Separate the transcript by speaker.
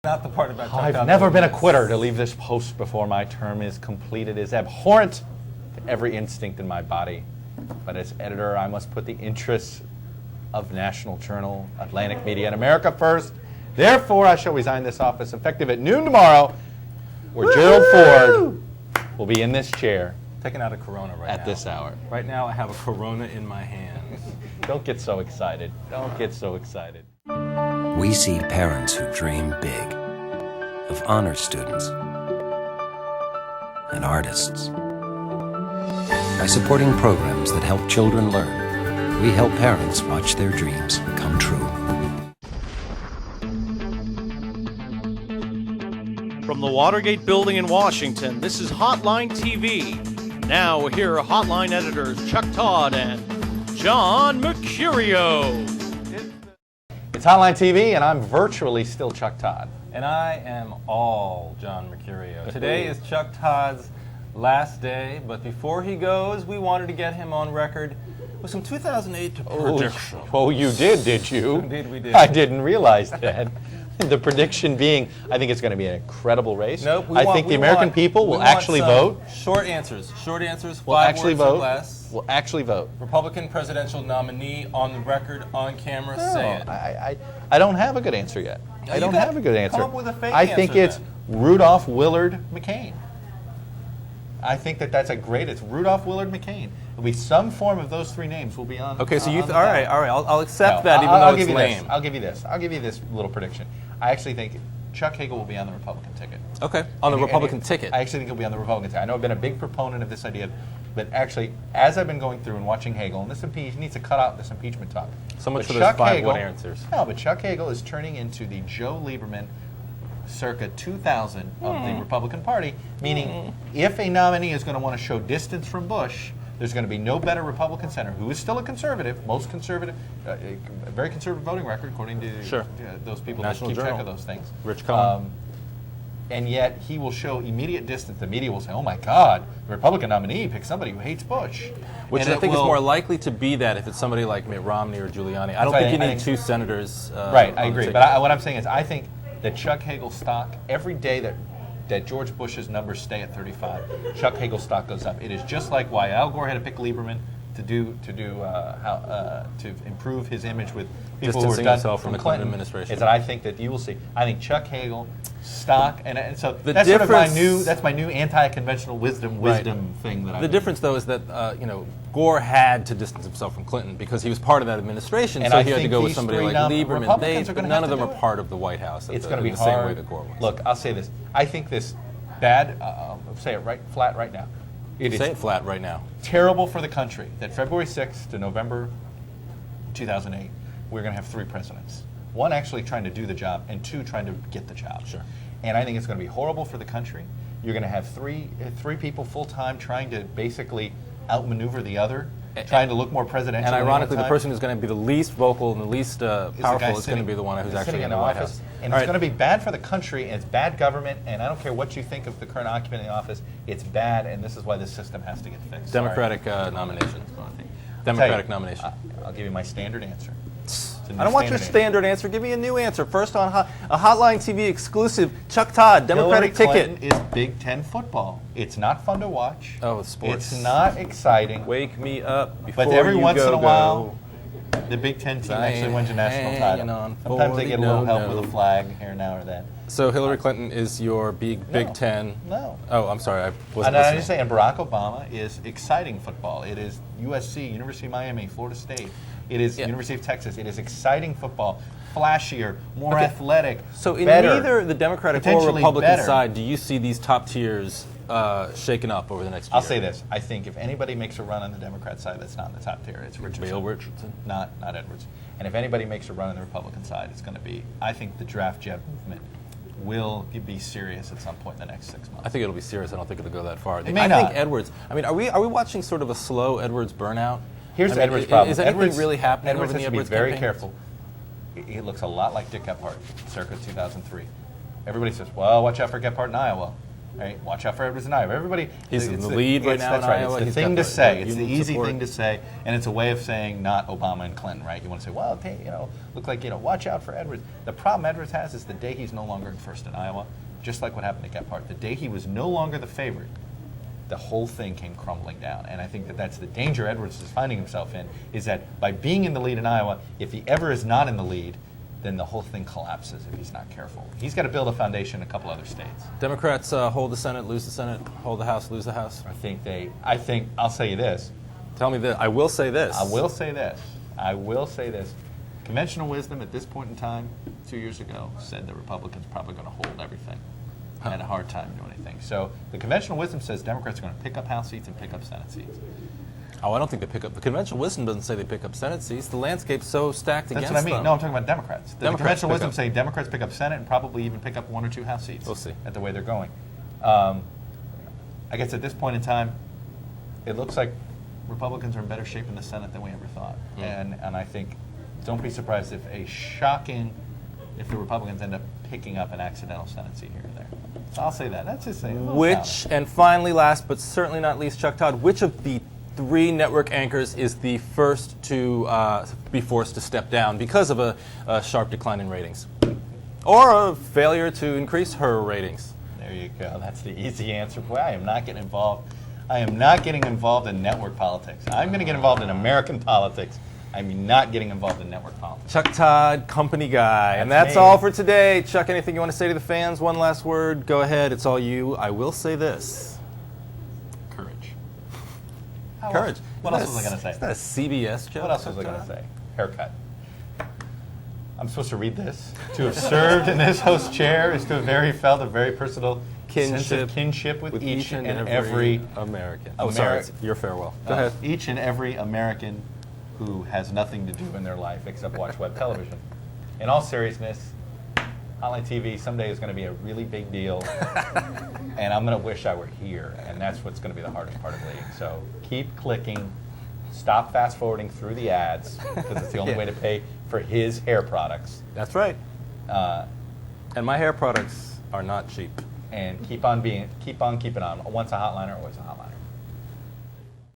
Speaker 1: Not the part about Chuck
Speaker 2: I've
Speaker 1: Todd
Speaker 2: never been a
Speaker 1: movies.
Speaker 2: quitter. To leave this post before my term is completed is abhorrent to every instinct in my body. But as editor, I must put the interests of National Journal, Atlantic Media, and America first. Therefore, I shall resign this office effective at noon tomorrow, where Gerald Ford will be in this chair
Speaker 1: Taking out a Corona right now.
Speaker 2: at this hour.
Speaker 1: Right now, I have a Corona in my hand.
Speaker 2: Don't get so excited. Don't get so excited.
Speaker 3: We see parents who dream big, of honor students and artists. By supporting programs that help children learn, we help parents watch their dreams come true.
Speaker 4: From the Watergate Building in Washington, this is Hotline TV. Now here are Hotline editors Chuck Todd and John Mercurio.
Speaker 2: It's Hotline TV, and I'm virtually still Chuck Todd.
Speaker 1: And I am all John Mercurio. Today is Chuck Todd's last day, but before he goes, we wanted to get him on record with some 2008 predictions.
Speaker 2: Oh, you did you?
Speaker 1: Indeed we did.
Speaker 2: I didn't realize that. The prediction being, I think it's going to be an incredible race.
Speaker 1: Nope.
Speaker 2: I think the American people will actually vote.
Speaker 1: Short answers. Short answers.
Speaker 2: Will
Speaker 1: 5
Speaker 2: actually
Speaker 1: words or
Speaker 2: vote.
Speaker 1: less.
Speaker 2: Will actually vote.
Speaker 1: Republican presidential nominee on the record, on camera, say it.
Speaker 2: I don't have a good answer yet. I don't have a good answer.
Speaker 1: Come up with a fake
Speaker 2: I think
Speaker 1: answer,
Speaker 2: it's
Speaker 1: then.
Speaker 2: Rudolph Willard McCain. I think that's a great. It's Rudolph Willard McCain. It'll be some form of those three names will be on.
Speaker 1: Okay, so
Speaker 2: on
Speaker 1: you
Speaker 2: the
Speaker 1: all
Speaker 2: ballot.
Speaker 1: right. I'll accept
Speaker 2: No,
Speaker 1: that, even though it's lame.
Speaker 2: I'll give you this. I'll give you this little prediction. I actually think Chuck Hagel will be on the Republican ticket.
Speaker 1: Okay, on the
Speaker 2: And-
Speaker 1: Republican
Speaker 2: and
Speaker 1: ticket.
Speaker 2: I actually think he'll be on the Republican ticket. I know I've been a big proponent of this idea, but actually, as I've been going through and watching Hagel, and he needs to cut out this impeachment talk.
Speaker 1: So much
Speaker 2: But
Speaker 1: for those
Speaker 2: Chuck
Speaker 1: 5
Speaker 2: Hagel-
Speaker 1: what answers.
Speaker 2: No, but Chuck Hagel is turning into the Joe Lieberman circa 2000 of the Republican Party, meaning if a nominee is going to want to show distance from Bush, there's going to be no better Republican senator, who is still a conservative, most conservative, a very conservative voting record, according to those people
Speaker 1: National
Speaker 2: that keep
Speaker 1: Journal.
Speaker 2: track of those things.
Speaker 1: Rich Cohen.
Speaker 2: And yet he will show immediate distance. The media will say, "Oh my God, the Republican nominee picked somebody who hates Bush,"
Speaker 1: Which
Speaker 2: and
Speaker 1: I think is
Speaker 2: will-
Speaker 1: more likely to be that if it's somebody like Mitt Romney or Giuliani. I don't think you need 2 senators.
Speaker 2: Right,
Speaker 1: on
Speaker 2: I
Speaker 1: the
Speaker 2: agree.
Speaker 1: ticket.
Speaker 2: But what I'm saying is, I think that Chuck Hagel stock, every day that George Bush's numbers stay at 35, Chuck Hagel stock goes up. It is just like why Al Gore had to pick Lieberman to improve his image with people who were
Speaker 1: Distancing
Speaker 2: done
Speaker 1: himself from the Clinton administration.
Speaker 2: Is that I think that you will see. I think Chuck Hagel stock, and so
Speaker 1: The
Speaker 2: that's sort of
Speaker 1: difference-
Speaker 2: my new anti-conventional wisdom thing that I.
Speaker 1: The difference, though, is that Gore had to distance himself from Clinton because he was part of that administration,
Speaker 2: And
Speaker 1: so
Speaker 2: I
Speaker 1: he had to
Speaker 2: think
Speaker 1: go with
Speaker 2: these
Speaker 1: somebody
Speaker 2: three
Speaker 1: like Lieberman.
Speaker 2: Republicans are
Speaker 1: But
Speaker 2: gonna
Speaker 1: none
Speaker 2: have
Speaker 1: of
Speaker 2: to
Speaker 1: them
Speaker 2: do
Speaker 1: are
Speaker 2: it.
Speaker 1: part of the White House.
Speaker 2: It's going to be
Speaker 1: the
Speaker 2: hard.
Speaker 1: same way that Gore was.
Speaker 2: Look, I'll say this. I think this bad. I'll say it flat right now. It is
Speaker 1: Say it flat right now.
Speaker 2: terrible for the country that February 6th to November 2008, we're going to have 3 presidents. 1 actually trying to do the job, and 2 trying to get the job.
Speaker 1: Sure.
Speaker 2: And I think it's going to be horrible for the country. You're going to have three people full time trying to basically outmaneuver the other, trying to look more presidential.
Speaker 1: And
Speaker 2: than
Speaker 1: ironically,
Speaker 2: all
Speaker 1: the person who's going to be the least vocal and the least powerful is going to be the one who's actually
Speaker 2: sitting
Speaker 1: in the White House.
Speaker 2: And
Speaker 1: All
Speaker 2: it's
Speaker 1: right.
Speaker 2: going to be bad for the country, and it's bad government, and I don't care what you think of the current occupant in the office, it's bad, and this is why this system has to get fixed.
Speaker 1: Democratic nomination.
Speaker 2: I'll
Speaker 1: Democratic nomination.
Speaker 2: I'll give you my standard answer.
Speaker 1: I don't want your standard answer. Give me a new answer. First on a Hotline TV exclusive, Chuck Todd, Democratic
Speaker 2: Hillary
Speaker 1: ticket.
Speaker 2: Clinton is Big Ten football. It's not fun to watch.
Speaker 1: Oh, it's sports.
Speaker 2: It's not exciting.
Speaker 1: Wake me up before
Speaker 2: But every
Speaker 1: you
Speaker 2: once
Speaker 1: go,
Speaker 2: in a
Speaker 1: go.
Speaker 2: while, the Big Ten team actually wins a national
Speaker 1: Hanging
Speaker 2: title.
Speaker 1: on
Speaker 2: Sometimes they get a little
Speaker 1: 40,
Speaker 2: help
Speaker 1: no.
Speaker 2: with a flag here now or then.
Speaker 1: So Hillary Clinton is your Big Ten.
Speaker 2: No.
Speaker 1: Oh, I'm sorry. I wasn't
Speaker 2: And I'm
Speaker 1: listening.
Speaker 2: just saying, Barack Obama is exciting football. It is USC, University of Miami, Florida State. It is University of Texas. It is exciting football, flashier, more athletic,
Speaker 1: So in
Speaker 2: better,
Speaker 1: neither the Democratic or
Speaker 2: potentially
Speaker 1: Republican
Speaker 2: better.
Speaker 1: side do you see these top tiers shaken up over the next year?
Speaker 2: I'll say this. I think if anybody makes a run on the Democrat side that's not in the top tier, it's Richardson.
Speaker 1: Bill Richardson.
Speaker 2: Not Edwards. And if anybody makes a run on the Republican side, it's going to be, I think the draft jab movement will be serious at some point in the next 6 months.
Speaker 1: I think it'll be serious. I don't think it'll go that far.
Speaker 2: It may
Speaker 1: I
Speaker 2: not.
Speaker 1: think Edwards. I mean, are we watching sort of a slow Edwards burnout?
Speaker 2: Here's
Speaker 1: I mean,
Speaker 2: Edwards' problem.
Speaker 1: Is anything
Speaker 2: Edwards,
Speaker 1: really happening
Speaker 2: Edwards
Speaker 1: over in
Speaker 2: has
Speaker 1: the
Speaker 2: to be
Speaker 1: Edwards
Speaker 2: very
Speaker 1: campaign?
Speaker 2: careful. He looks a lot like Dick Gephardt, circa 2003. Everybody says, well, watch out for Gephardt in Iowa. Right? Watch out for Edwards in Iowa. Everybody.
Speaker 1: He's in the lead right now in
Speaker 2: That's right.
Speaker 1: Iowa.
Speaker 2: It's the
Speaker 1: He's
Speaker 2: thing
Speaker 1: got
Speaker 2: to say. It's the
Speaker 1: union
Speaker 2: easy
Speaker 1: support.
Speaker 2: thing to say, and it's a way of saying not Obama and Clinton, right? You want to say, well, look like, watch out for Edwards. The problem Edwards has is the day he's no longer in first in Iowa, just like what happened to Gephardt. The day he was no longer the favorite, the whole thing came crumbling down. And I think that that's the danger Edwards is finding himself in, is that by being in the lead in Iowa, if he ever is not in the lead, then the whole thing collapses if he's not careful. He's got to build a foundation in a couple other states.
Speaker 1: Democrats hold the Senate, lose the Senate, hold the House, lose the House.
Speaker 2: I think, I'll say you this.
Speaker 1: Tell me this. I will say this.
Speaker 2: I will say this. Conventional wisdom at this point in time, 2 years ago, said the Republicans probably going to hold everything. Had a hard time doing anything. So the conventional wisdom says Democrats are going to pick up House seats and pick up Senate seats.
Speaker 1: Oh, I don't think they pick up. The conventional wisdom doesn't say they pick up Senate seats. The landscape's so stacked against them.
Speaker 2: That's what I mean. No, I'm talking about Democrats. The conventional wisdom say Democrats pick up Senate and probably even pick up 1 or 2 House seats.
Speaker 1: We'll see.
Speaker 2: At the way they're going. I guess at this point in time, it looks like Republicans are in better shape in the Senate than we ever thought. And I think, don't be surprised if if the Republicans end up picking up an accidental Senate seat here or there. So I'll say that. That's just saying.
Speaker 1: And finally, last but certainly not least, Chuck Todd, which of the 3 network anchors is the first to be forced to step down because of a sharp decline in ratings? Or a failure to increase her ratings?
Speaker 2: There you go. That's the easy answer. Boy, I am not getting involved. I am not getting involved in network politics. I'm going to get involved in American politics. I'm not getting involved in network politics.
Speaker 1: Chuck Todd, company guy. And that's all for today. Chuck, anything you want to say to the fans? One last word. Go ahead. It's all you. I will say this.
Speaker 2: Courage.
Speaker 1: Courage.
Speaker 2: What else was I going to say?
Speaker 1: Is that a CBS joke?
Speaker 2: What else was I going to say? Haircut. I'm supposed to read this. To have served in this host chair is to have felt a very personal sense of kinship with each and every
Speaker 1: American. Oh, sorry. Your farewell. Go ahead.
Speaker 2: Each and every American who has nothing to do in their life except watch web television. In all seriousness, HotlineTV someday is going to be a really big deal, and I'm going to wish I were here, and that's what's going to be the hardest part of leading. So keep clicking, stop fast forwarding through the ads, because it's the only way to pay for his hair products.
Speaker 1: That's right. And my hair products are not cheap.
Speaker 2: And keep on keeping on. Once a hotliner, always a hotliner.